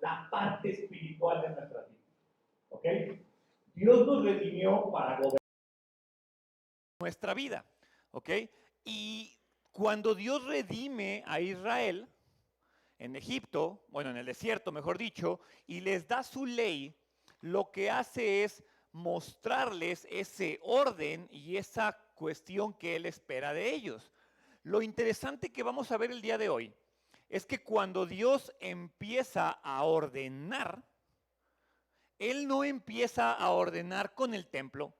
la parte espiritual de nuestra vida. ¿Ok? Dios nos redimió para gobernar nuestra vida. ¿Ok? Y cuando Dios redime a Israel en Egipto, bueno, en el desierto, mejor dicho, y les da su ley, lo que hace es mostrarles ese orden y esa cuestión que Él espera de ellos. Lo interesante que vamos a ver el día de hoy es que cuando Dios empieza a ordenar, Él no empieza a ordenar con el templo,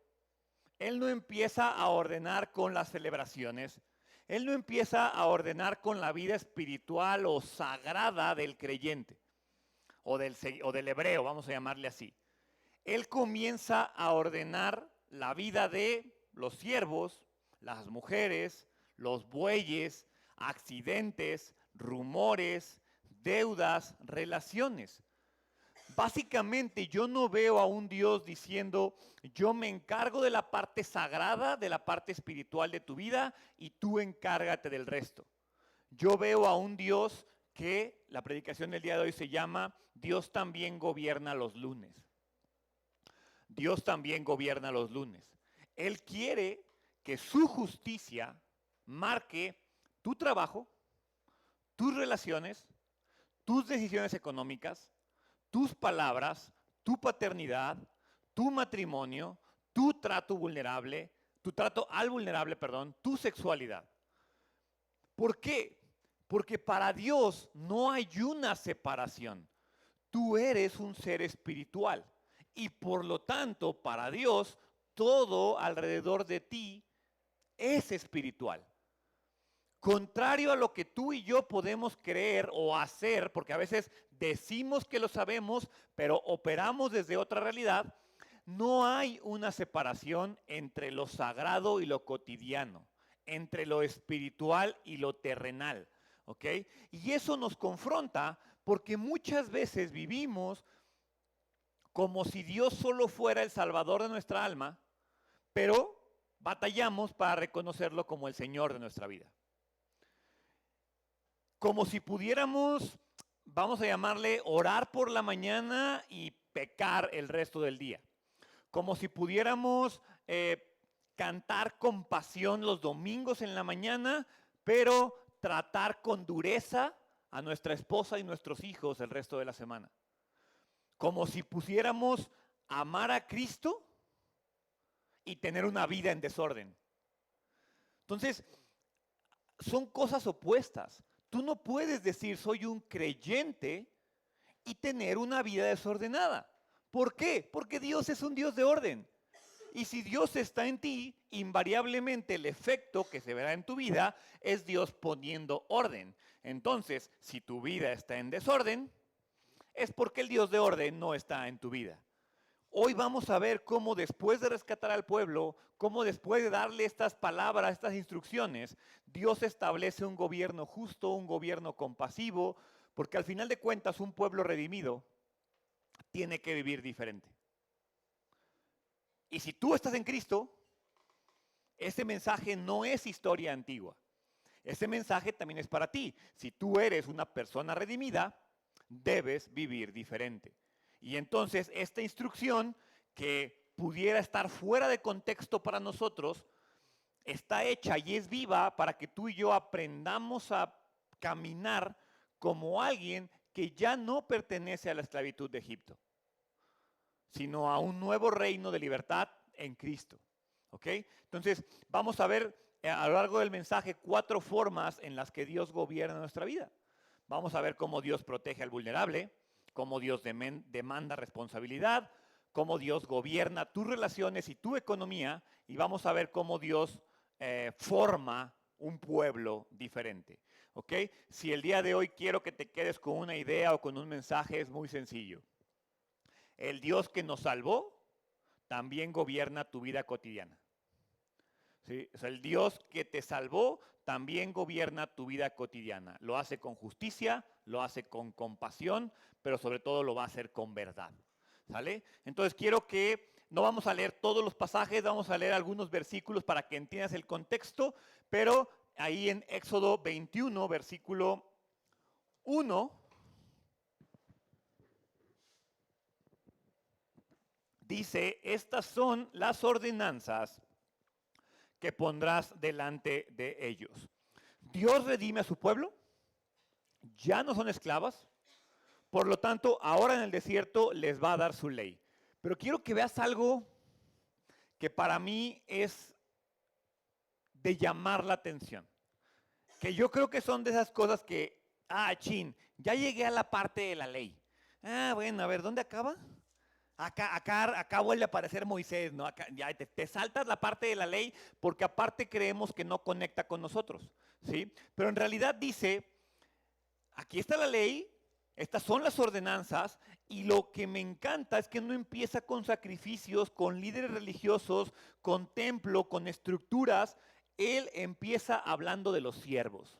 Él no empieza a ordenar con las celebraciones, Él no empieza a ordenar con la vida espiritual o sagrada del creyente o del hebreo, vamos a llamarle así. Él comienza a ordenar la vida de los siervos, las mujeres, los bueyes, accidentes, rumores, deudas, relaciones. Básicamente yo no veo a un Dios diciendo, yo me encargo de la parte sagrada, de la parte espiritual de tu vida y tú encárgate del resto. Yo veo a un Dios que la predicación del día de hoy se llama Dios también gobierna los lunes. Dios también gobierna los lunes. Él quiere que su justicia marque tu trabajo, tus relaciones, tus decisiones económicas, tus palabras, tu paternidad, tu matrimonio, tu trato vulnerable, tu trato al vulnerable, perdón, tu sexualidad. ¿Por qué? Porque para Dios no hay una separación. Tú eres un ser espiritual y por lo tanto para Dios todo alrededor de ti es espiritual. Contrario a lo que tú y yo podemos creer o hacer, porque a veces decimos que lo sabemos, pero operamos desde otra realidad, no hay una separación entre lo sagrado y lo cotidiano, entre lo espiritual y lo terrenal, ¿ok? Y eso nos confronta porque muchas veces vivimos como si Dios solo fuera el salvador de nuestra alma, pero batallamos para reconocerlo como el Señor de nuestra vida. Como si pudiéramos, vamos a llamarle, orar por la mañana y pecar el resto del día. Como si pudiéramos cantar con pasión los domingos en la mañana, pero tratar con dureza a nuestra esposa y nuestros hijos el resto de la semana. Como si pusiéramos amar a Cristo y tener una vida en desorden. Entonces, son cosas opuestas. Tú no puedes decir soy un creyente y tener una vida desordenada. ¿Por qué? Porque Dios es un Dios de orden. Y si Dios está en ti, invariablemente el efecto que se verá en tu vida es Dios poniendo orden. Entonces, si tu vida está en desorden, es porque el Dios de orden no está en tu vida. Hoy vamos a ver cómo después de rescatar al pueblo, cómo después de darle estas palabras, estas instrucciones, Dios establece un gobierno justo, un gobierno compasivo, porque al final de cuentas un pueblo redimido tiene que vivir diferente. Y si tú estás en Cristo, ese mensaje no es historia antigua. Ese mensaje también es para ti. Si tú eres una persona redimida, debes vivir diferente. Y entonces esta instrucción que pudiera estar fuera de contexto para nosotros, está hecha y es viva para que tú y yo aprendamos a caminar como alguien que ya no pertenece a la esclavitud de Egipto, sino a un nuevo reino de libertad en Cristo. ¿Ok? Entonces, vamos a ver a lo largo del mensaje 4 formas en las que Dios gobierna nuestra vida. Vamos a ver cómo Dios protege al vulnerable, cómo Dios demanda responsabilidad, cómo Dios gobierna tus relaciones y tu economía, y vamos a ver cómo Dios forma un pueblo diferente. ¿Ok? Si el día de hoy quiero que te quedes con una idea o con un mensaje, es muy sencillo. El Dios que nos salvó también gobierna tu vida cotidiana. ¿Sí? O sea, el Dios que te salvó también gobierna tu vida cotidiana. Lo hace con justicia, lo hace con compasión, pero sobre todo lo va a hacer con verdad. ¿Sale? Entonces quiero que, no vamos a leer todos los pasajes, vamos a leer algunos versículos para que entiendas el contexto, pero ahí en Éxodo 21, versículo 1, dice, estas son las ordenanzas que pondrás delante de ellos. Dios redime a su pueblo, ya no son esclavas, por lo tanto, ahora en el desierto les va a dar su ley. Pero quiero que veas algo que para mí es de llamar la atención. Que yo creo que son de esas cosas que, ya llegué a la parte de la ley. Bueno, a ver, ¿dónde acaba? Acá vuelve a aparecer Moisés, ¿no? Acá, ya te saltas la parte de la ley porque aparte creemos que no conecta con nosotros, ¿sí? Pero en realidad dice, aquí está la ley, estas son las ordenanzas, y lo que me encanta es que no empieza con sacrificios, con líderes religiosos, con templo, con estructuras. Él empieza hablando de los siervos.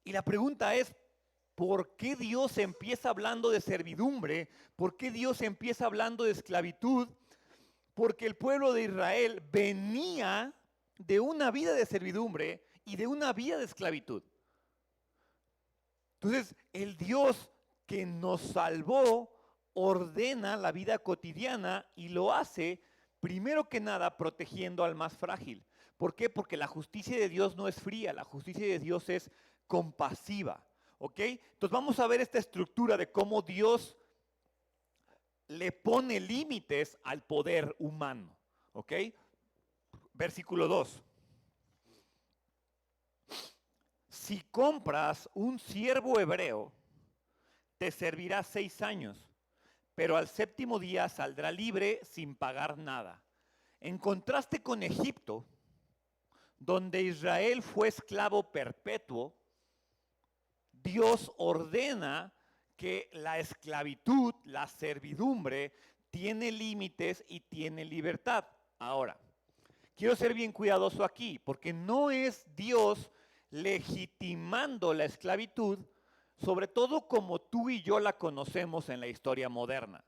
Y la pregunta es, ¿por qué Dios empieza hablando de servidumbre? ¿Por qué Dios empieza hablando de esclavitud? Porque el pueblo de Israel venía de una vida de servidumbre y de una vida de esclavitud. Entonces, el Dios que nos salvó ordena la vida cotidiana y lo hace, primero que nada, protegiendo al más frágil. ¿Por qué? Porque la justicia de Dios no es fría, la justicia de Dios es compasiva. ¿Ok? Entonces vamos a ver esta estructura de cómo Dios le pone límites al poder humano. ¿Ok? Versículo 2. Si compras un siervo hebreo, te servirá 6 años, pero al séptimo día saldrá libre sin pagar nada. En contraste con Egipto, donde Israel fue esclavo perpetuo, Dios ordena que la esclavitud, la servidumbre, tiene límites y tiene libertad. Ahora, quiero ser bien cuidadoso aquí, porque no es Dios legitimando la esclavitud, sobre todo como tú y yo la conocemos en la historia moderna,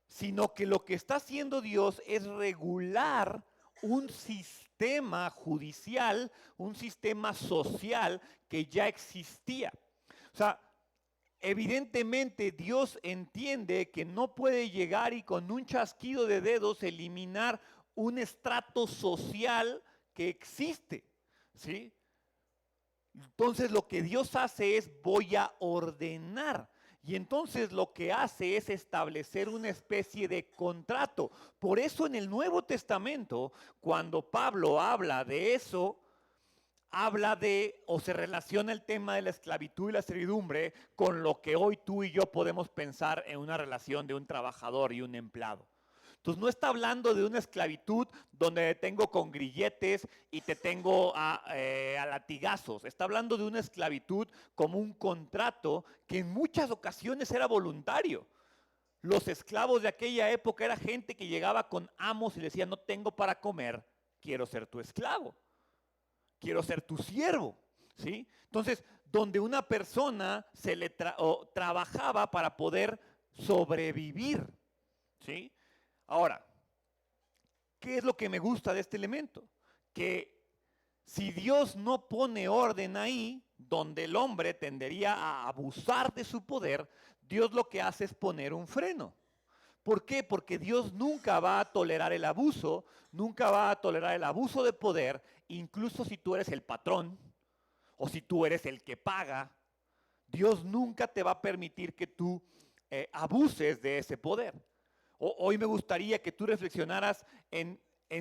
sino que lo que está haciendo Dios es regular un sistema judicial, un sistema social que ya existía. O sea, evidentemente Dios entiende que no puede llegar y con un chasquido de dedos eliminar un estrato social que existe, ¿sí? Entonces lo que Dios hace es voy a ordenar. Y entonces lo que hace es establecer una especie de contrato. Por eso en el Nuevo Testamento, cuando Pablo habla de eso, habla de o se relaciona el tema de la esclavitud y la servidumbre con lo que hoy tú y yo podemos pensar en una relación de un trabajador y un empleado. Entonces no está hablando de una esclavitud donde te tengo con grilletes y te tengo a latigazos. Está hablando de una esclavitud como un contrato que en muchas ocasiones era voluntario. Los esclavos de aquella época era gente que llegaba con amos y decía, no tengo para comer, quiero ser tu esclavo, quiero ser tu siervo, ¿sí? Entonces, donde una persona se le trabajaba para poder sobrevivir, ¿sí? Ahora, ¿qué es lo que me gusta de este elemento? Que si Dios no pone orden ahí, donde el hombre tendería a abusar de su poder, Dios lo que hace es poner un freno. ¿Por qué? Porque Dios nunca va a tolerar el abuso, nunca va a tolerar el abuso de poder, incluso si tú eres el patrón o si tú eres el que paga, Dios nunca te va a permitir que tú abuses de ese poder. Hoy me gustaría que tú reflexionaras en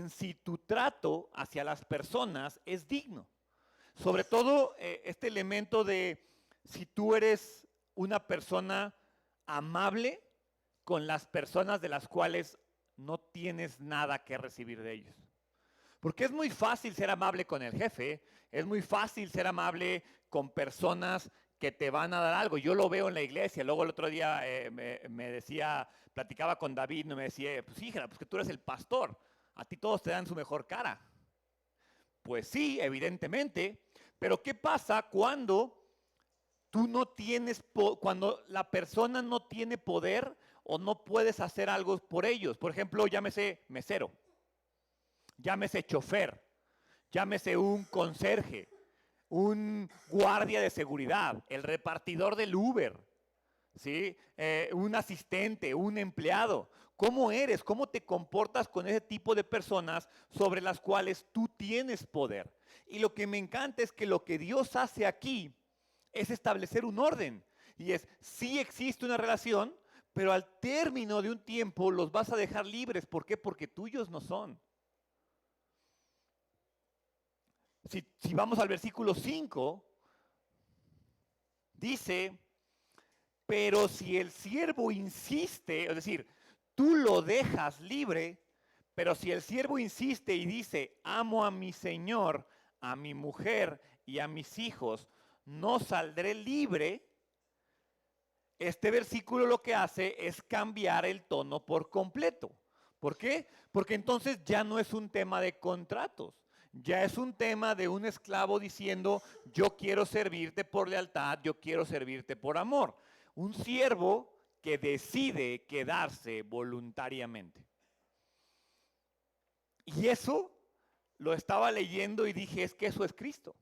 si tu trato hacia las personas es digno. Sobre todo este elemento de si tú eres una persona amable con las personas de las cuales no tienes nada que recibir de ellos. Porque es muy fácil ser amable con el jefe, es muy fácil ser amable con personas que te van a dar algo. Yo lo veo en la iglesia. Luego el otro día me decía, platicaba con David, me decía, pues hija, pues que tú eres el pastor, a ti todos te dan su mejor cara. Pues sí, evidentemente, pero ¿qué pasa cuando tú no tienes, cuando la persona no tiene poder o no puedes hacer algo por ellos? Por ejemplo, llámese mesero, llámese chofer, llámese un conserje, un guardia de seguridad, el repartidor del Uber, ¿sí? Un asistente, un empleado. ¿Cómo eres? ¿Cómo te comportas con ese tipo de personas sobre las cuales tú tienes poder? Y lo que me encanta es que lo que Dios hace aquí es establecer un orden. Y es, sí existe una relación, pero al término de un tiempo los vas a dejar libres. ¿Por qué? Porque tuyos no son. Si vamos al versículo 5, dice, pero si el siervo insiste, es decir, tú lo dejas libre, pero si el siervo insiste y dice, amo a mi señor, a mi mujer y a mis hijos, no saldré libre. Este versículo lo que hace es cambiar el tono por completo. ¿Por qué? Porque entonces ya no es un tema de contratos, ya es un tema de un esclavo diciendo, yo quiero servirte por lealtad, yo quiero servirte por amor. Un siervo que decide quedarse voluntariamente. Y eso lo estaba leyendo y dije, es que eso es Cristo.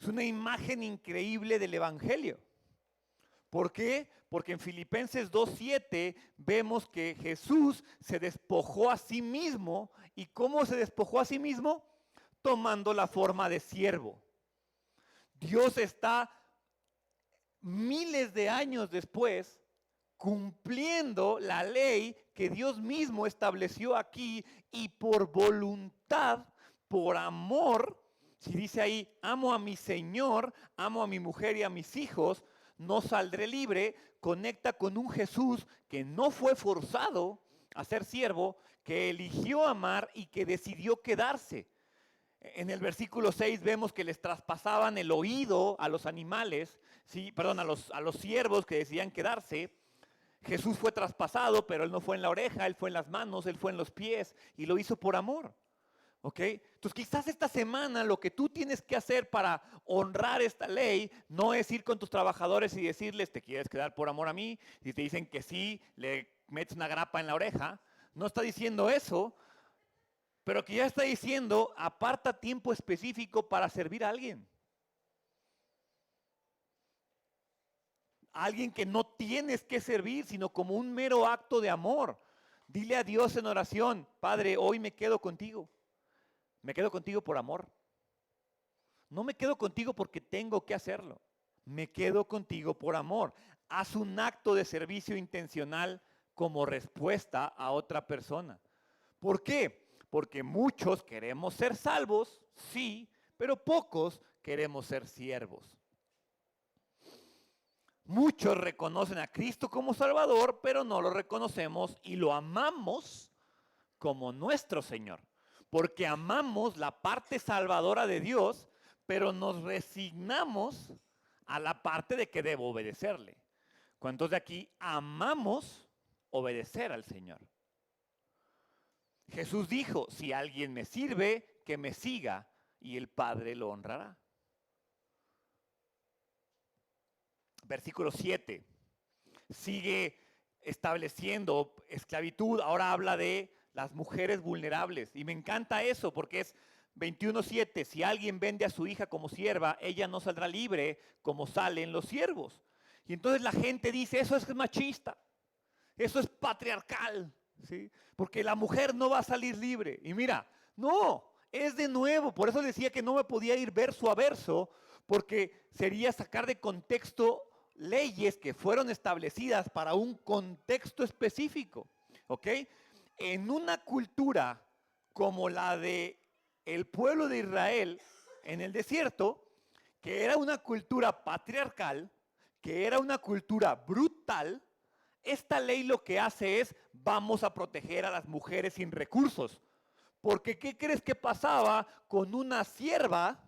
Es una imagen increíble del Evangelio. ¿Por qué? Porque en Filipenses 2:7 vemos que Jesús se despojó a sí mismo. ¿Y cómo se despojó a sí mismo? Tomando la forma de siervo. Dios está miles de años después cumpliendo la ley que Dios mismo estableció aquí y por voluntad, por amor, si dice ahí, amo a mi Señor, amo a mi mujer y a mis hijos, no saldré libre, conecta con un Jesús que no fue forzado a ser siervo, que eligió amar y que decidió quedarse. En el versículo 6 vemos que les traspasaban el oído a los animales, ¿sí? Perdón, a los siervos que decidían quedarse. Jesús fue traspasado, pero Él no fue en la oreja, Él fue en las manos, Él fue en los pies y lo hizo por amor. ¿Ok? Entonces quizás esta semana lo que tú tienes que hacer para honrar esta ley no es ir con tus trabajadores y decirles, ¿te quieres quedar por amor a mí? Y te dicen que sí, le metes una grapa en la oreja. No está diciendo eso, pero que ya está diciendo, aparta tiempo específico para servir a alguien. Alguien que no tienes que servir, sino como un mero acto de amor. Dile a Dios en oración, Padre, hoy me quedo contigo. Me quedo contigo por amor. No me quedo contigo porque tengo que hacerlo. Me quedo contigo por amor. Haz un acto de servicio intencional como respuesta a otra persona. ¿Por qué? Porque muchos queremos ser salvos, sí, pero pocos queremos ser siervos. Muchos reconocen a Cristo como Salvador, pero no lo reconocemos y lo amamos como nuestro Señor. Porque amamos la parte salvadora de Dios, pero nos resignamos a la parte de que debo obedecerle. ¿Cuántos de aquí amamos obedecer al Señor? Jesús dijo, si alguien me sirve, que me siga y el Padre lo honrará. Versículo 7. Sigue estableciendo esclavitud. Ahora habla de las mujeres vulnerables. Y me encanta eso porque es 21:7. Si alguien vende a su hija como sierva, ella no saldrá libre como salen los siervos. Y entonces la gente dice, eso es machista. Eso es patriarcal. ¿Sí? Porque la mujer no va a salir libre. Y mira, no, es de nuevo. Por eso decía que no me podía ir verso a verso, porque sería sacar de contexto leyes que fueron establecidas para un contexto específico. ¿Ok? En una cultura como la de el pueblo de Israel en el desierto, que era una cultura patriarcal, que era una cultura brutal, esta ley lo que hace es, vamos a proteger a las mujeres sin recursos. Porque ¿qué crees que pasaba con una sierva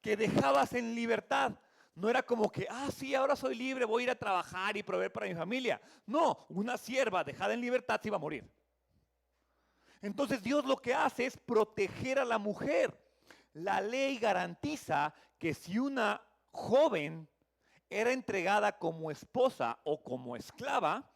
que dejabas en libertad? No era como que, sí, ahora soy libre, voy a ir a trabajar y proveer para mi familia. No, una sierva dejada en libertad se iba a morir. Entonces Dios lo que hace es proteger a la mujer. La ley garantiza que si una joven era entregada como esposa o como esclava,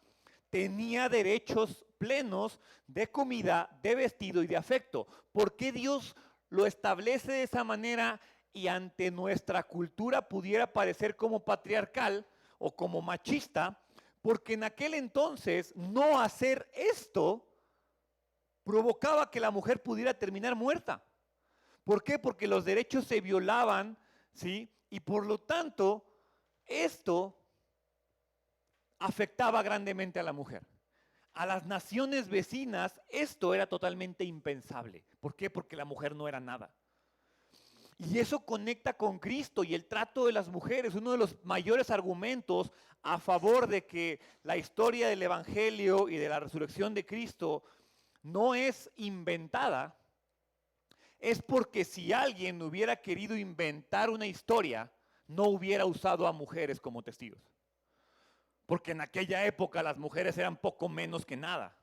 tenía derechos plenos de comida, de vestido y de afecto. ¿Por qué Dios lo establece de esa manera y ante nuestra cultura pudiera parecer como patriarcal? o como machista, porque en aquel entonces no hacer esto provocaba que la mujer pudiera terminar muerta. ¿Por qué? Porque los derechos se violaban, ¿sí? Y por lo tanto, esto afectaba grandemente a la mujer. A las naciones vecinas esto era totalmente impensable. ¿Por qué? Porque la mujer no era nada. Y eso conecta con Cristo y el trato de las mujeres. Uno de los mayores argumentos a favor de que la historia del Evangelio y de la resurrección de Cristo no es inventada, es porque si alguien hubiera querido inventar una historia, no hubiera usado a mujeres como testigos. Porque en aquella época las mujeres eran poco menos que nada.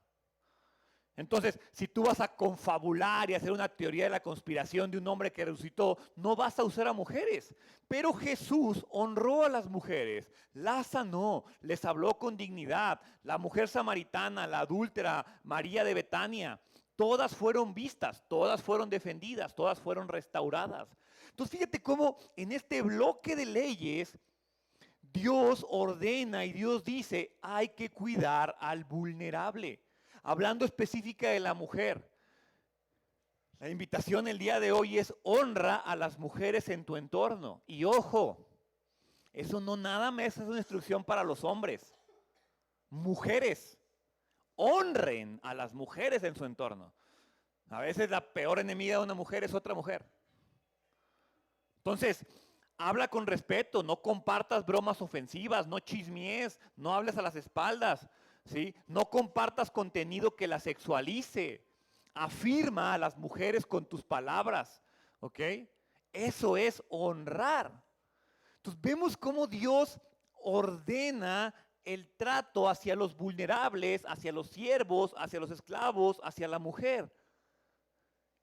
Entonces, si tú vas a confabular y hacer una teoría de la conspiración de un hombre que resucitó, no vas a usar a mujeres. Pero Jesús honró a las mujeres, las sanó, les habló con dignidad. La mujer samaritana, la adúltera, María de Betania, todas fueron vistas, todas fueron defendidas, todas fueron restauradas. Entonces, fíjate cómo en este bloque de leyes, Dios ordena y Dios dice, hay que cuidar al vulnerable. Hablando específica de la mujer, la invitación el día de hoy es honra a las mujeres en tu entorno. Y ojo, eso no nada más es una instrucción para los hombres. Mujeres, honren a las mujeres en su entorno. A veces la peor enemiga de una mujer es otra mujer. Entonces, habla con respeto, no compartas bromas ofensivas, no chismies, no hables a las espaldas, ¿sí? No compartas contenido que la sexualice. Afirma a las mujeres con tus palabras, ¿ok? Eso es honrar. Entonces vemos cómo Dios ordena el trato hacia los vulnerables, hacia los siervos, hacia los esclavos, hacia la mujer.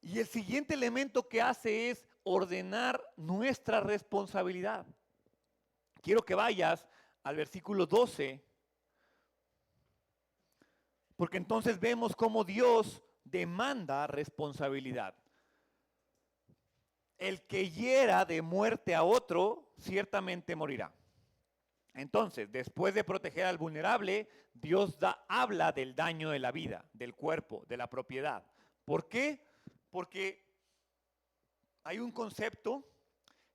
Y el siguiente elemento que hace es ordenar nuestra responsabilidad. Quiero que vayas al versículo 12, porque entonces vemos cómo Dios demanda responsabilidad. El que hiera de muerte a otro, ciertamente morirá. Entonces, después de proteger al vulnerable, Dios habla del daño de la vida, del cuerpo, de la propiedad. ¿Por qué? Porque hay un concepto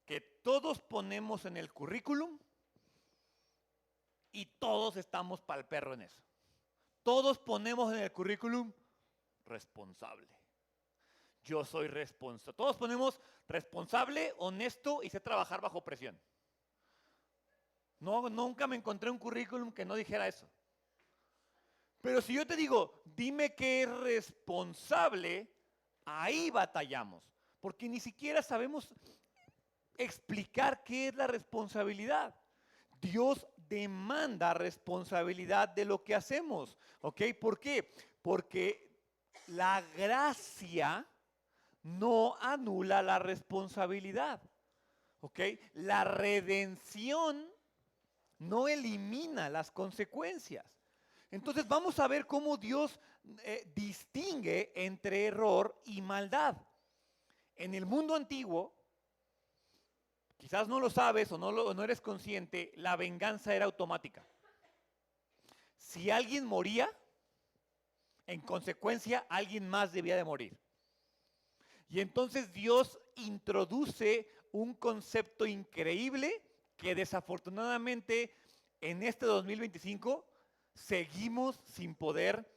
que todos ponemos en el currículum y todos estamos para el perro en eso. Todos ponemos en el currículum responsable. Yo soy responsable. Todos ponemos responsable, honesto y sé trabajar bajo presión. No, nunca me encontré un currículum que no dijera eso. Pero si yo te digo, dime qué es responsable, ahí batallamos. Porque ni siquiera sabemos explicar qué es la responsabilidad. Dios demanda responsabilidad de lo que hacemos. ¿Ok? ¿Por qué? Porque la gracia no anula la responsabilidad. ¿Ok? La redención no elimina las consecuencias. Entonces vamos a ver cómo Dios distingue entre error y maldad. En el mundo antiguo, quizás no lo sabes o no eres consciente, la venganza era automática. Si alguien moría, en consecuencia alguien más debía de morir. Y entonces Dios introduce un concepto increíble que desafortunadamente en este 2025 seguimos sin poder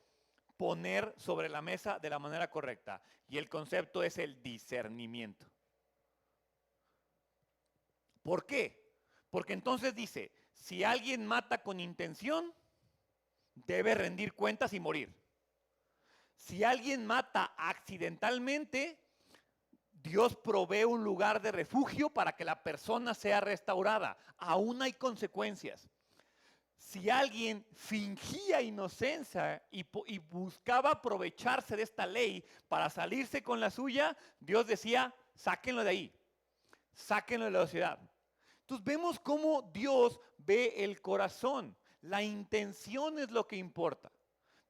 poner sobre la mesa de la manera correcta. Y el concepto es el discernimiento. ¿Por qué? Porque entonces dice, si alguien mata con intención, debe rendir cuentas y morir. Si alguien mata accidentalmente, Dios provee un lugar de refugio para que la persona sea restaurada. Aún hay consecuencias. Si alguien fingía inocencia y buscaba aprovecharse de esta ley para salirse con la suya, Dios decía, sáquenlo de ahí, sáquenlo de la sociedad. Entonces vemos cómo Dios ve el corazón. La intención es lo que importa.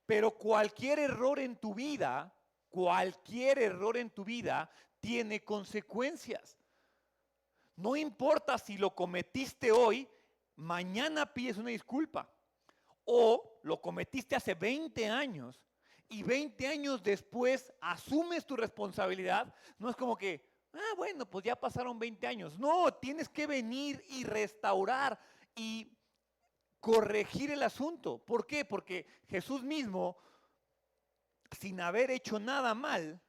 Pero cualquier error en tu vida tiene consecuencias. No importa si lo cometiste hoy, mañana pides una disculpa. O lo cometiste hace 20 años y 20 años después asumes tu responsabilidad. No es como que, bueno, pues ya pasaron 20 años. No, tienes que venir y restaurar y corregir el asunto. ¿Por qué? Porque Jesús mismo, sin haber hecho nada mal,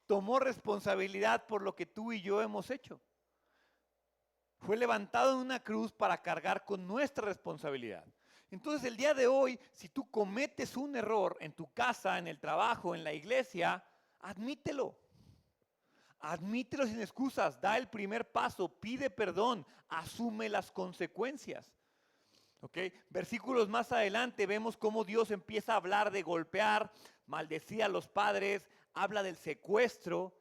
tomó responsabilidad por lo que tú y yo hemos hecho. Fue levantado en una cruz para cargar con nuestra responsabilidad. Entonces el día de hoy, si tú cometes un error en tu casa, en el trabajo, en la iglesia, admítelo. Admítelo sin excusas, da el primer paso, pide perdón, asume las consecuencias. ¿Okay? Versículos más adelante vemos cómo Dios empieza a hablar de golpear, maldecir a los padres, habla del secuestro.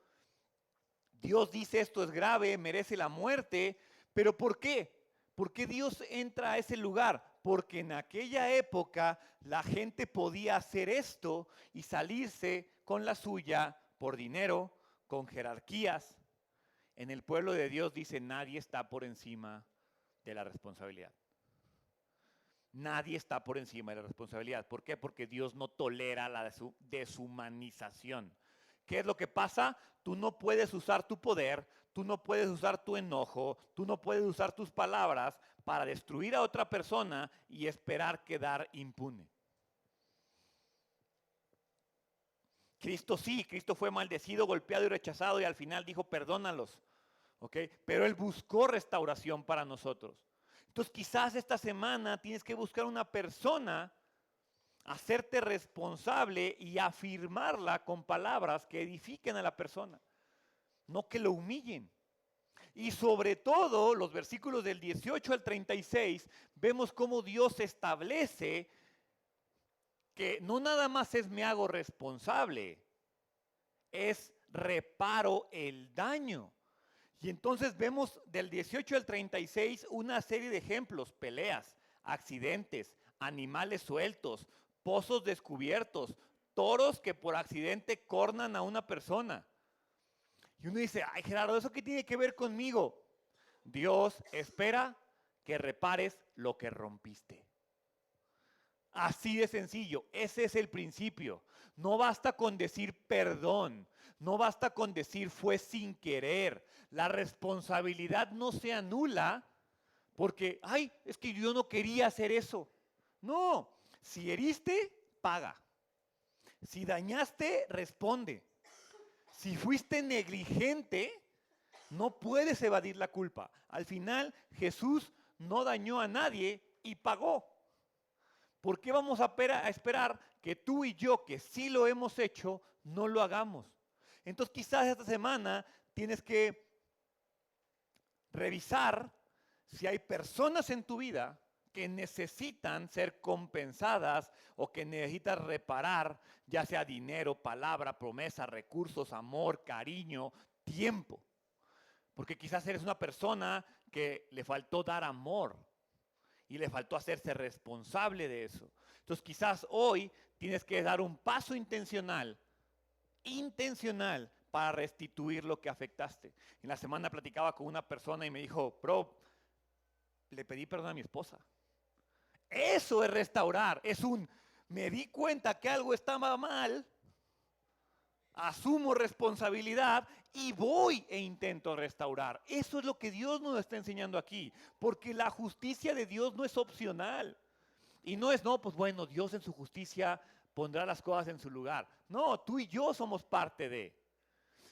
Dios dice esto es grave, merece la muerte, pero ¿por qué? ¿Por qué Dios entra a ese lugar? Porque en aquella época la gente podía hacer esto y salirse con la suya por dinero, con jerarquías. En el pueblo de Dios dice nadie está por encima de la responsabilidad. Nadie está por encima de la responsabilidad. ¿Por qué? Porque Dios no tolera la deshumanización. ¿Qué es lo que pasa? Tú no puedes usar tu poder, tú no puedes usar tu enojo, tú no puedes usar tus palabras para destruir a otra persona y esperar quedar impune. Cristo sí, Cristo fue maldecido, golpeado y rechazado y al final dijo perdónalos. ¿Okay? Pero Él buscó restauración para nosotros. Entonces quizás esta semana tienes que buscar una persona, hacerte responsable y afirmarla con palabras que edifiquen a la persona, no que lo humillen. Y sobre todo, los versículos del 18 al 36, vemos cómo Dios establece que no nada más es me hago responsable, es reparo el daño. Y entonces vemos del 18 al 36 una serie de ejemplos, peleas, accidentes, animales sueltos, pozos descubiertos, toros que por accidente cornan a una persona. Y uno dice, ay Gerardo, ¿eso qué tiene que ver conmigo? Dios espera que repares lo que rompiste. Así de sencillo, ese es el principio. No basta con decir perdón, no basta con decir fue sin querer. La responsabilidad no se anula porque, ay, es que yo no quería hacer eso. No, si heriste, paga. Si dañaste, responde. Si fuiste negligente, no puedes evadir la culpa. Al final, Jesús no dañó a nadie y pagó. ¿Por qué vamos a esperar que tú y yo, que sí lo hemos hecho, no lo hagamos? Entonces quizás esta semana tienes que revisar si hay personas en tu vida que necesitan ser compensadas o que necesitas reparar, ya sea dinero, palabra, promesa, recursos, amor, cariño, tiempo. Porque quizás eres una persona que le faltó dar amor y le faltó hacerse responsable de eso. Entonces quizás hoy tienes que dar un paso intencional para restituir lo que afectaste. En la semana platicaba con una persona y me dijo, bro, le pedí perdón a mi esposa. Eso es restaurar, me di cuenta que algo estaba mal, asumo responsabilidad y voy e intento restaurar. Eso es lo que Dios nos está enseñando aquí, porque la justicia de Dios no es opcional. Y no es, no, pues bueno, Dios en su justicia pondrá las cosas en su lugar. No, tú y yo somos parte de.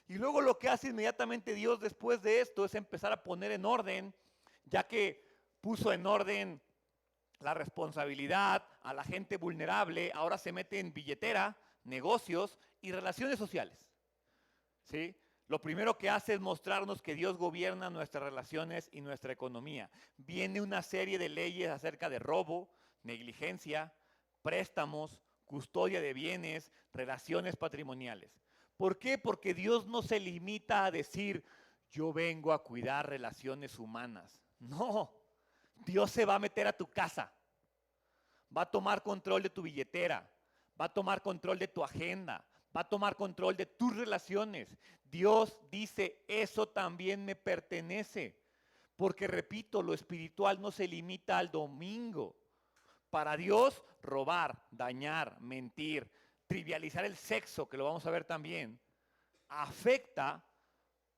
Y luego lo que hace inmediatamente Dios después de esto es empezar a poner en orden, ya que puso en orden la responsabilidad a la gente vulnerable, ahora se mete en billetera, negocios y relaciones sociales. ¿Sí? Lo primero que hace es mostrarnos que Dios gobierna nuestras relaciones y nuestra economía. Viene una serie de leyes acerca de robo, negligencia, préstamos, custodia de bienes, relaciones patrimoniales. ¿Por qué? Porque Dios no se limita a decir, yo vengo a cuidar relaciones humanas. No, Dios se va a meter a tu casa, va a tomar control de tu billetera, va a tomar control de tu agenda, va a tomar control de tus relaciones. Dios dice, eso también me pertenece. Porque repito, lo espiritual no se limita al domingo. Para Dios, robar, dañar, mentir, trivializar el sexo, que lo vamos a ver también, afecta.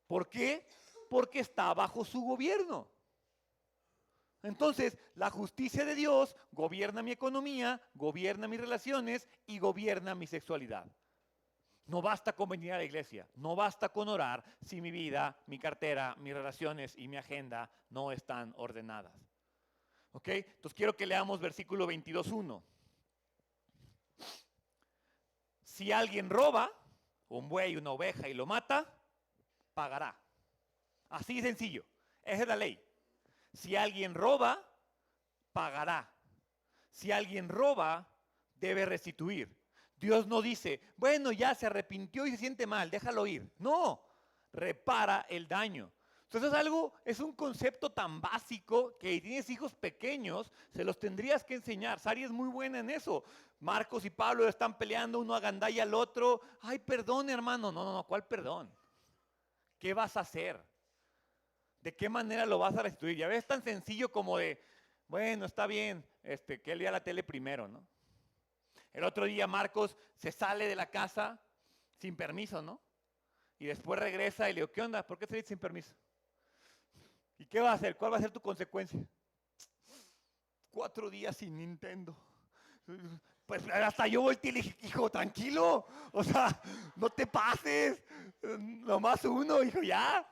¿Por qué? Porque está bajo su gobierno. Entonces, la justicia de Dios gobierna mi economía, gobierna mis relaciones y gobierna mi sexualidad. No basta con venir a la iglesia, no basta con orar si mi vida, mi cartera, mis relaciones y mi agenda no están ordenadas. ¿Ok? Entonces quiero que leamos versículo 22:1. Si alguien roba un buey, una oveja y lo mata, pagará. Así de sencillo. Esa es la ley. Si alguien roba, pagará. Si alguien roba, debe restituir. Dios no dice, bueno, ya se arrepintió y se siente mal, déjalo ir. No, repara el daño. Entonces es un concepto tan básico que si tienes hijos pequeños, se los tendrías que enseñar. Sari es muy buena en eso. Marcos y Pablo están peleando, uno agandalla al otro. Ay, perdón, hermano. No, ¿cuál perdón? ¿Qué vas a hacer? ¿De qué manera lo vas a restituir? Ya ves, es tan sencillo como de, bueno, está bien, que él vea la tele primero, ¿no? El otro día Marcos se sale de la casa sin permiso, ¿no? Y después regresa y le digo, ¿qué onda? ¿Por qué saliste sin permiso? ¿Y qué va a hacer? ¿Cuál va a ser tu consecuencia? 4 días sin Nintendo. Pues hasta yo volteé y le dije, hijo, tranquilo. O sea, no te pases. Nomás uno, hijo, ya.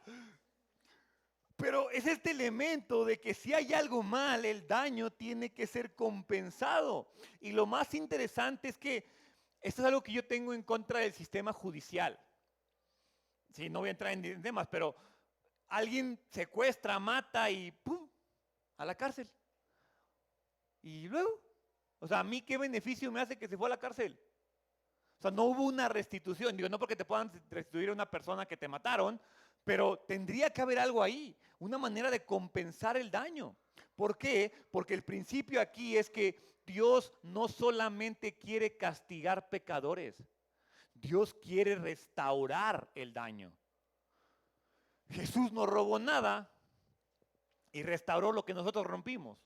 Pero es este elemento de que si hay algo mal, el daño tiene que ser compensado. Y lo más interesante es que esto es algo que yo tengo en contra del sistema judicial. Sí, no voy a entrar en temas, pero alguien secuestra, mata y ¡pum! A la cárcel. Y luego, o sea, ¿a mí qué beneficio me hace que se fue a la cárcel? O sea, no hubo una restitución. Digo, no porque te puedan restituir a una persona que te mataron, pero tendría que haber algo ahí, una manera de compensar el daño. ¿Por qué? Porque el principio aquí es que Dios no solamente quiere castigar pecadores, Dios quiere restaurar el daño. Jesús no robó nada y restauró lo que nosotros rompimos.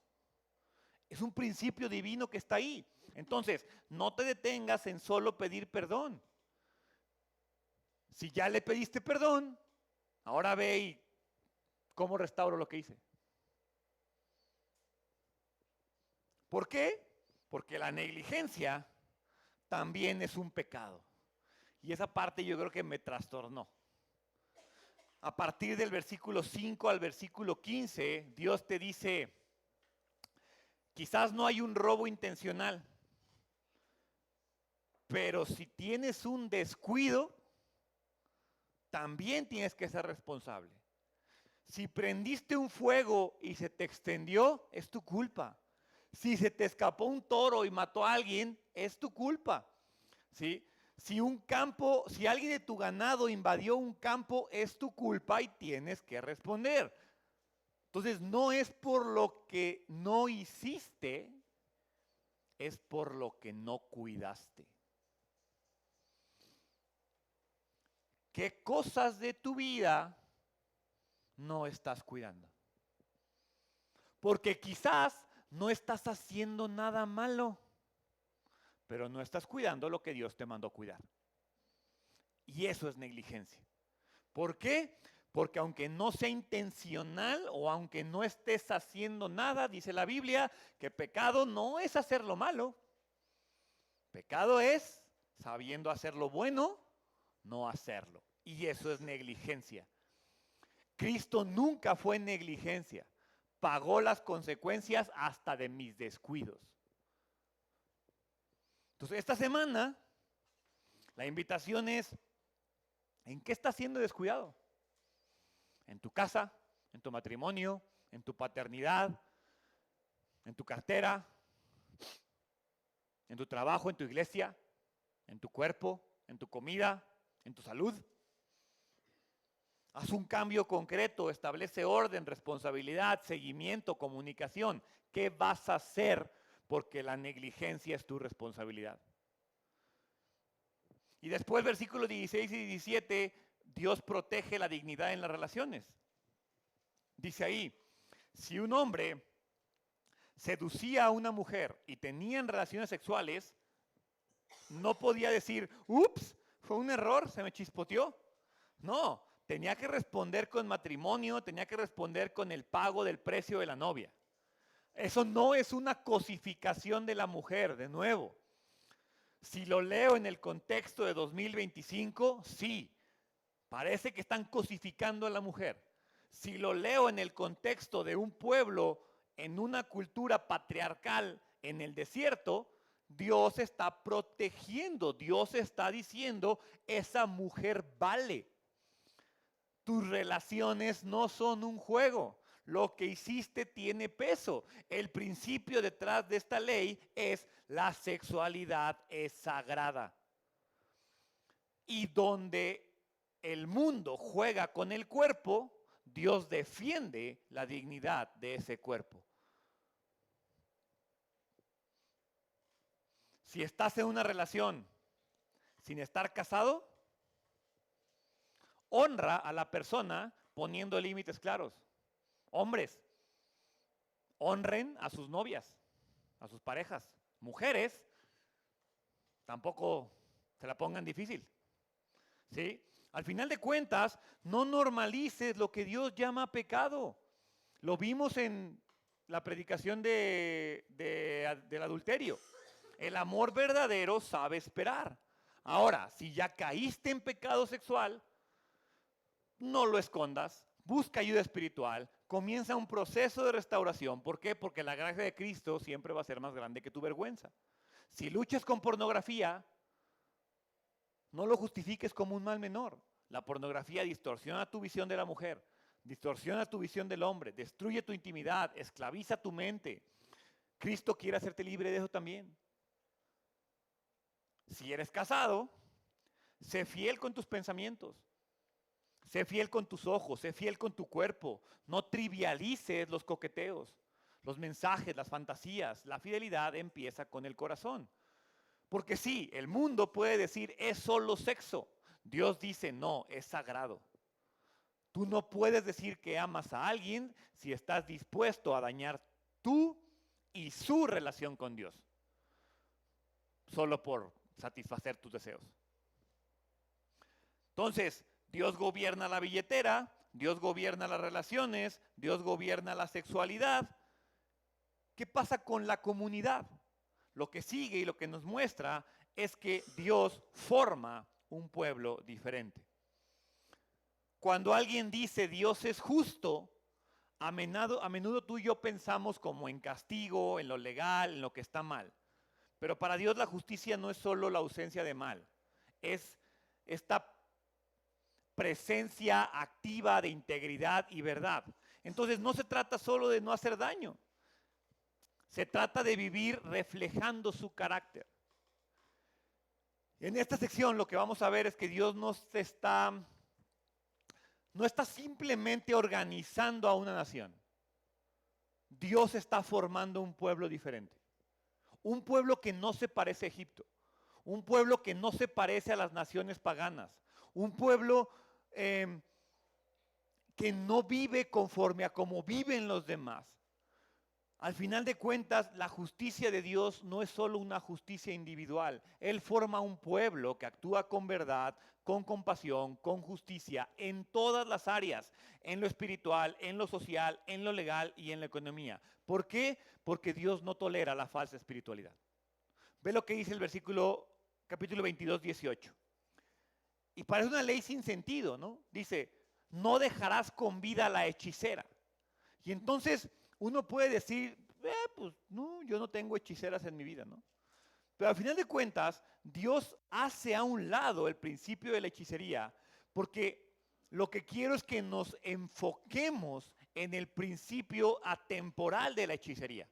Es un principio divino que está ahí. Entonces, no te detengas en solo pedir perdón. Si ya le pediste perdón, ahora ve y cómo restauro lo que hice. ¿Por qué? Porque la negligencia también es un pecado. Y esa parte yo creo que me trastornó. A partir del versículo 5 al versículo 15, Dios te dice, quizás no hay un robo intencional, pero si tienes un descuido, también tienes que ser responsable. Si prendiste un fuego y se te extendió, es tu culpa. Si se te escapó un toro y mató a alguien, es tu culpa. ¿Sí? Si alguien de tu ganado invadió un campo, es tu culpa y tienes que responder. Entonces, no es por lo que no hiciste, es por lo que no cuidaste. ¿Qué cosas de tu vida no estás cuidando? Porque quizás no estás haciendo nada malo, pero no estás cuidando lo que Dios te mandó cuidar. Y eso es negligencia. ¿Por qué? Porque aunque no sea intencional o aunque no estés haciendo nada, dice la Biblia, que pecado no es hacer lo malo. Pecado es, sabiendo hacer lo bueno, no hacerlo. Y eso es negligencia. Cristo nunca fue negligencia. Pagó las consecuencias hasta de mis descuidos. Entonces, esta semana, la invitación es, ¿en qué estás siendo descuidado? ¿En tu casa? ¿En tu matrimonio? ¿En tu paternidad? ¿En tu cartera? ¿En tu trabajo? ¿En tu iglesia? ¿En tu cuerpo? ¿En tu comida? ¿En tu salud? Haz un cambio concreto, establece orden, responsabilidad, seguimiento, comunicación. ¿Qué vas a hacer? Porque la negligencia es tu responsabilidad. Y después, versículos 16 y 17, Dios protege la dignidad en las relaciones. Dice ahí, Si un hombre seducía a una mujer y tenían relaciones sexuales, no podía decir, ups, fue un error, se me chispoteó. No, tenía que responder con matrimonio, tenía que responder con el pago del precio de la novia. Eso no es una cosificación de la mujer, de nuevo. Si lo leo en el contexto de 2025, sí, parece que están cosificando a la mujer. Si lo leo en el contexto de un pueblo, en una cultura patriarcal en el desierto, Dios está protegiendo, Dios está diciendo, esa mujer vale. Tus relaciones no son un juego. Lo que hiciste tiene peso. El principio detrás de esta ley es la sexualidad es sagrada. Y donde el mundo juega con el cuerpo, Dios defiende la dignidad de ese cuerpo. Si estás en una relación sin estar casado, honra a la persona poniendo límites claros. Hombres, honren a sus novias, a sus parejas. Mujeres, tampoco se la pongan difícil. ¿Sí? Al final de cuentas, no normalices lo que Dios llama pecado. Lo vimos en la predicación del adulterio. El amor verdadero sabe esperar. Ahora, si ya caíste en pecado sexual, no lo escondas, busca ayuda espiritual, comienza un proceso de restauración. ¿Por qué? Porque la gracia de Cristo siempre va a ser más grande que tu vergüenza. Si luchas con pornografía, no lo justifiques como un mal menor. La pornografía distorsiona tu visión de la mujer, distorsiona tu visión del hombre, destruye tu intimidad, esclaviza tu mente. Cristo quiere hacerte libre de eso también. Si eres casado, sé fiel con tus pensamientos. Sé fiel con tus ojos, sé fiel con tu cuerpo. No trivialices los coqueteos, los mensajes, las fantasías. La fidelidad empieza con el corazón. Porque sí, el mundo puede decir es solo sexo. Dios dice no, es sagrado. Tú no puedes decir que amas a alguien si estás dispuesto a dañar tú y su relación con Dios. Solo por satisfacer tus deseos. Entonces, Dios gobierna la billetera, Dios gobierna las relaciones, Dios gobierna la sexualidad. ¿Qué pasa con la comunidad? Lo que sigue y lo que nos muestra es que Dios forma un pueblo diferente. Cuando alguien dice Dios es justo, a menudo tú y yo pensamos como en castigo, en lo legal, en lo que está mal. Pero para Dios la justicia no es solo la ausencia de mal, es esta presencia activa de integridad y verdad. Entonces no se trata solo de no hacer daño, se trata de vivir reflejando su carácter. En esta sección lo que vamos a ver es que Dios no está simplemente organizando a una nación. Dios está formando un pueblo diferente. Un pueblo que no se parece a Egipto. Un pueblo que no se parece a las naciones paganas. Un pueblo que no vive conforme a como viven los demás. Al final de cuentas, la justicia de Dios no es solo una justicia individual. Él forma un pueblo que actúa con verdad, con compasión, con justicia en todas las áreas, en lo espiritual, en lo social, en lo legal y en la economía. ¿Por qué? Porque Dios no tolera la falsa espiritualidad. Ve lo que dice el versículo, capítulo 22, 18. Y parece una ley sin sentido, ¿no? Dice, no dejarás con vida a la hechicera. Y entonces uno puede decir, pues no, yo no tengo hechiceras en mi vida, ¿no? Pero al final de cuentas, Dios hace a un lado el principio de la hechicería, porque lo que quiero es que nos enfoquemos en el principio atemporal de la hechicería.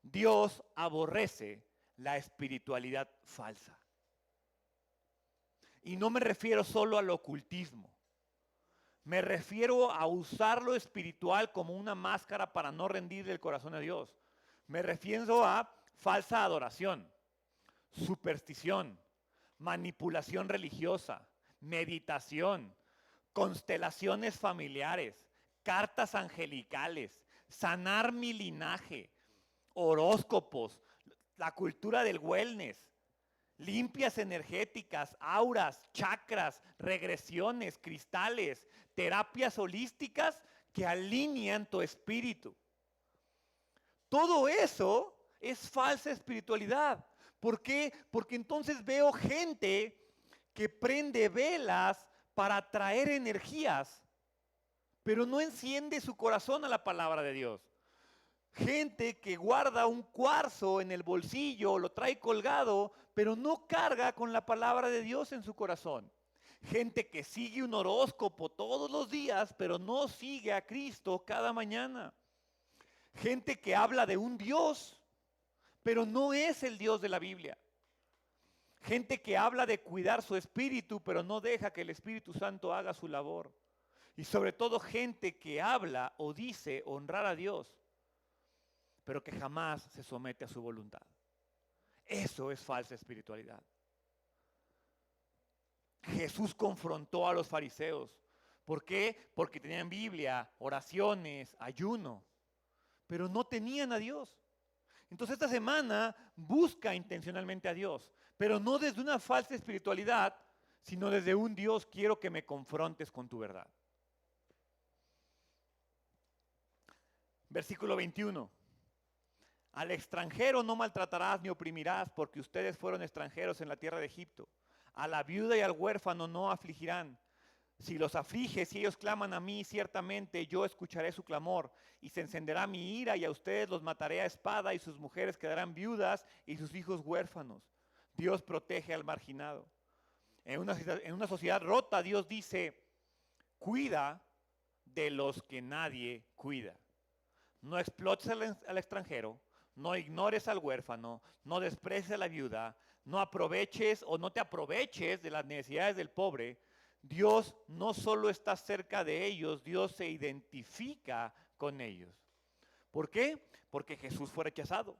Dios aborrece la espiritualidad falsa. Y no me refiero solo al ocultismo. Me refiero a usar lo espiritual como una máscara para no rendirle el corazón a Dios. Me refiero a falsa adoración, superstición, manipulación religiosa, meditación, constelaciones familiares, cartas angelicales, sanar mi linaje, horóscopos, la cultura del wellness, limpias energéticas, auras, chakras, regresiones, cristales, terapias holísticas que alinean tu espíritu. Todo eso es falsa espiritualidad. ¿Por qué? Porque entonces veo gente que prende velas para atraer energías, pero no enciende su corazón a la palabra de Dios. Gente que guarda un cuarzo en el bolsillo, lo trae colgado, pero no carga con la palabra de Dios en su corazón. Gente que sigue un horóscopo todos los días, pero no sigue a Cristo cada mañana. Gente que habla de un Dios, pero no es el Dios de la Biblia. Gente que habla de cuidar su espíritu, pero no deja que el Espíritu Santo haga su labor. Y sobre todo gente que habla o dice honrar a Dios, pero que jamás se somete a su voluntad. Eso es falsa espiritualidad. Jesús confrontó a los fariseos. ¿Por qué? Porque tenían Biblia, oraciones, ayuno, pero no tenían a Dios. Entonces esta semana busca intencionalmente a Dios, pero no desde una falsa espiritualidad, sino desde un Dios, quiero que me confrontes con tu verdad. Versículo 21. Al extranjero no maltratarás ni oprimirás, porque ustedes fueron extranjeros en la tierra de Egipto. A la viuda y al huérfano no afligirán. Si los aflige, si ellos claman a mí, ciertamente yo escucharé su clamor, y se encenderá mi ira, y a ustedes los mataré a espada, y sus mujeres quedarán viudas, y sus hijos huérfanos. Dios protege al marginado. En una sociedad rota, Dios dice, cuida de los que nadie cuida. No explotes al extranjero, no ignores al huérfano, no desprecies a la viuda, no aproveches o no te aproveches de las necesidades del pobre. Dios no solo está cerca de ellos, Dios se identifica con ellos. ¿Por qué? Porque Jesús fue rechazado,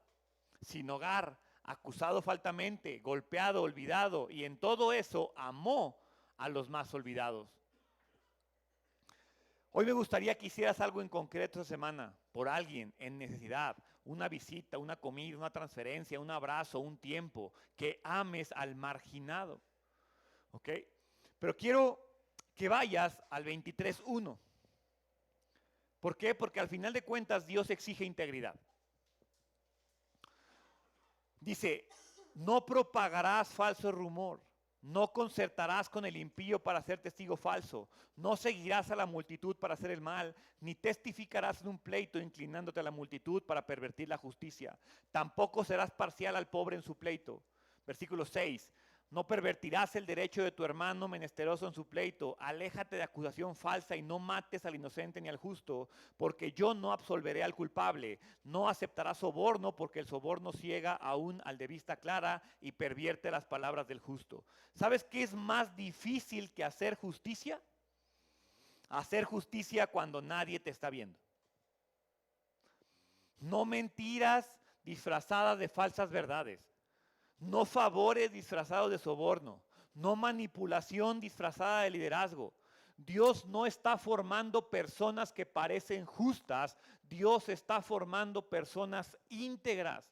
sin hogar, acusado falsamente, golpeado, olvidado, y en todo eso amó a los más olvidados. Hoy me gustaría que hicieras algo en concreto esta semana por alguien en necesidad, una visita, una comida, una transferencia, un abrazo, un tiempo, que ames al marginado. ¿Ok? Pero quiero que vayas al 23:1. ¿Por qué? Porque al final de cuentas Dios exige integridad. Dice, no propagarás falso rumor, no concertarás con el impío para ser testigo falso, no seguirás a la multitud para hacer el mal, ni testificarás en un pleito inclinándote a la multitud para pervertir la justicia. Tampoco serás parcial al pobre en su pleito. Versículo 6. No pervertirás el derecho de tu hermano menesteroso en su pleito. Aléjate de acusación falsa y no mates al inocente ni al justo, porque yo no absolveré al culpable. No aceptarás soborno, porque el soborno ciega aún al de vista clara y pervierte las palabras del justo. ¿Sabes qué es más difícil que hacer justicia? Hacer justicia cuando nadie te está viendo. No mentiras disfrazadas de falsas verdades. No favores disfrazados de soborno, no manipulación disfrazada de liderazgo. Dios no está formando personas que parecen justas, Dios está formando personas íntegras.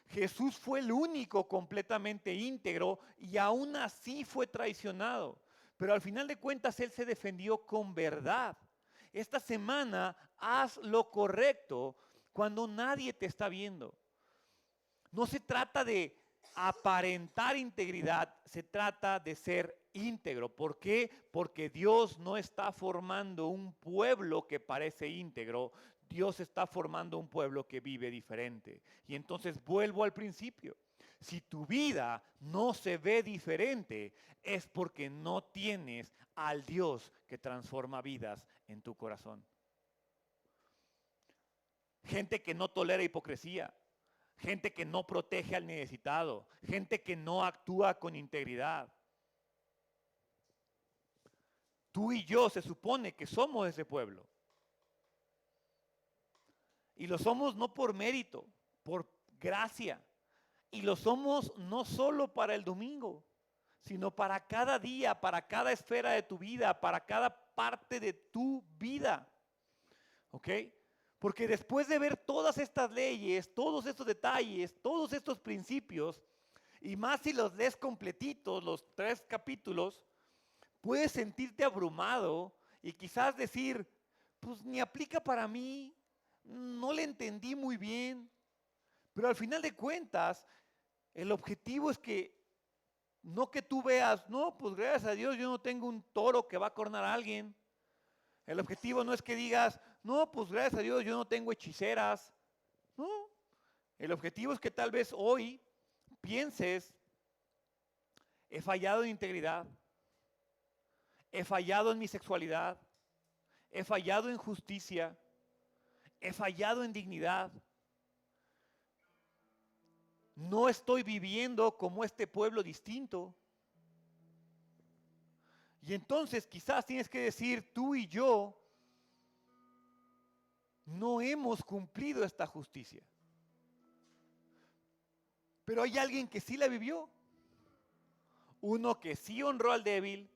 Jesús fue el único completamente íntegro y aún así fue traicionado. Pero al final de cuentas Él se defendió con verdad. Esta semana haz lo correcto cuando nadie te está viendo. No se trata de aparentar integridad, se trata de ser íntegro. ¿Por qué? Porque Dios no está formando un pueblo que parece íntegro, Dios está formando un pueblo que vive diferente. Y entonces vuelvo al principio. Si tu vida no se ve diferente, es porque no tienes al Dios que transforma vidas en tu corazón. Gente que no tolera hipocresía. Gente que no protege al necesitado, gente que no actúa con integridad. Tú y yo se supone que somos ese pueblo. Y lo somos no por mérito, por gracia. Y lo somos no solo para el domingo, sino para cada día, para cada esfera de tu vida, para cada parte de tu vida. ¿Ok? Porque después de ver todas estas leyes, todos estos detalles, todos estos principios, y más si los lees completitos, los 3 capítulos, puedes sentirte abrumado y quizás decir, pues ni aplica para mí, no le entendí muy bien. Pero al final de cuentas, el objetivo es que no que tú veas, no, pues gracias a Dios yo no tengo un toro que va a cornar a alguien. El objetivo no es que digas, no, pues gracias a Dios yo no tengo hechiceras. No, el objetivo es que tal vez hoy pienses, he fallado en integridad, he fallado en mi sexualidad, he fallado en justicia, he fallado en dignidad. No estoy viviendo como este pueblo distinto. Y entonces quizás tienes que decir, tú y yo no hemos cumplido esta justicia. Pero hay alguien que sí la vivió. Uno que sí honró al débil,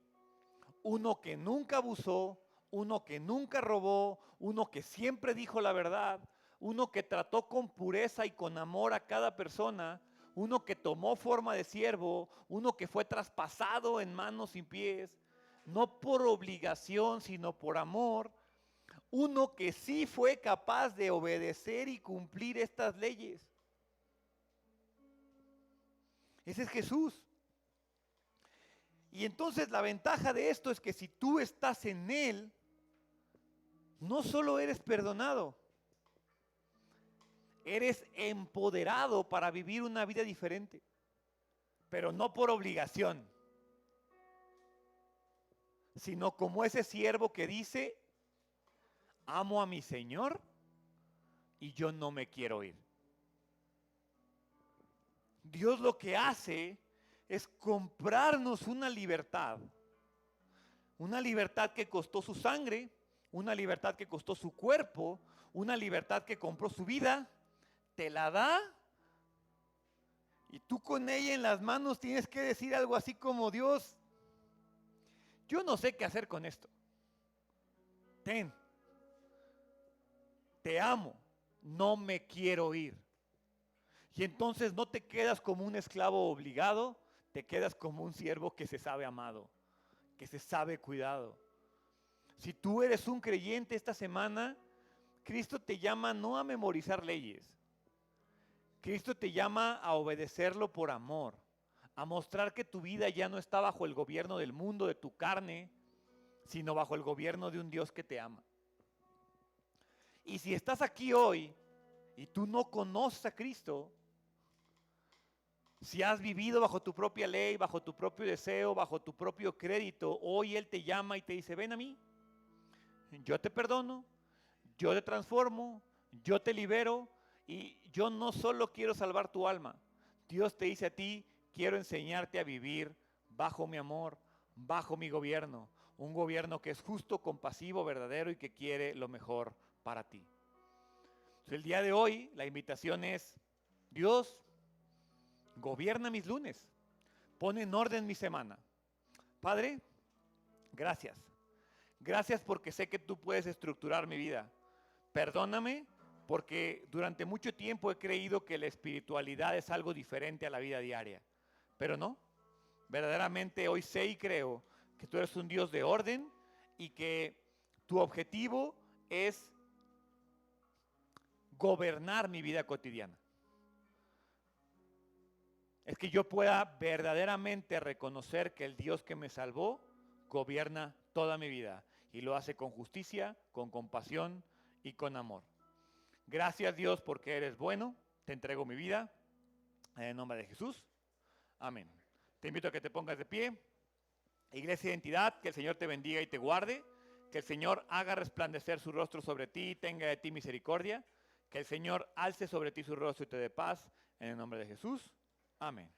uno que nunca abusó, uno que nunca robó, uno que siempre dijo la verdad, uno que trató con pureza y con amor a cada persona, uno que tomó forma de siervo, uno que fue traspasado en manos y pies, no por obligación, sino por amor, uno que sí fue capaz de obedecer y cumplir estas leyes. Ese es Jesús. Y entonces la ventaja de esto es que si tú estás en Él, no solo eres perdonado, eres empoderado para vivir una vida diferente, pero no por obligación, sino como ese siervo que dice, amo a mi Señor y yo no me quiero ir. Dios lo que hace es comprarnos una libertad que costó su sangre, una libertad que costó su cuerpo, una libertad que compró su vida, te la da y tú con ella en las manos tienes que decir algo así como, Dios, yo no sé qué hacer con esto. Ten, te amo, no me quiero ir. Y entonces no te quedas como un esclavo obligado, te quedas como un siervo que se sabe amado, que se sabe cuidado. Si tú eres un creyente esta semana, Cristo te llama no a memorizar leyes. Cristo te llama a obedecerlo por amor, a mostrar que tu vida ya no está bajo el gobierno del mundo, de tu carne, sino bajo el gobierno de un Dios que te ama. Y si estás aquí hoy y tú no conoces a Cristo, si has vivido bajo tu propia ley, bajo tu propio deseo, bajo tu propio crédito, hoy Él te llama y te dice, ven a mí, yo te perdono, yo te transformo, yo te libero y yo no solo quiero salvar tu alma. Dios te dice a ti, quiero enseñarte a vivir bajo mi amor, bajo mi gobierno, un gobierno que es justo, compasivo, verdadero y que quiere lo mejor para ti. Entonces, el día de hoy la invitación es, Dios, gobierna mis lunes, pon en orden mi semana. Padre, gracias. Gracias porque sé que tú puedes estructurar mi vida. Perdóname porque durante mucho tiempo he creído que la espiritualidad es algo diferente a la vida diaria. Pero no, verdaderamente hoy sé y creo que tú eres un Dios de orden y que tu objetivo es gobernar mi vida cotidiana. Es que yo pueda verdaderamente reconocer que el Dios que me salvó gobierna toda mi vida y lo hace con justicia, con compasión y con amor. Gracias Dios porque eres bueno, te entrego mi vida en el nombre de Jesús. Amén. Te invito a que te pongas de pie. Iglesia Identidad, que el Señor te bendiga y te guarde, que el Señor haga resplandecer su rostro sobre ti y tenga de ti misericordia, que el Señor alce sobre ti su rostro y te dé paz en el nombre de Jesús. Amén.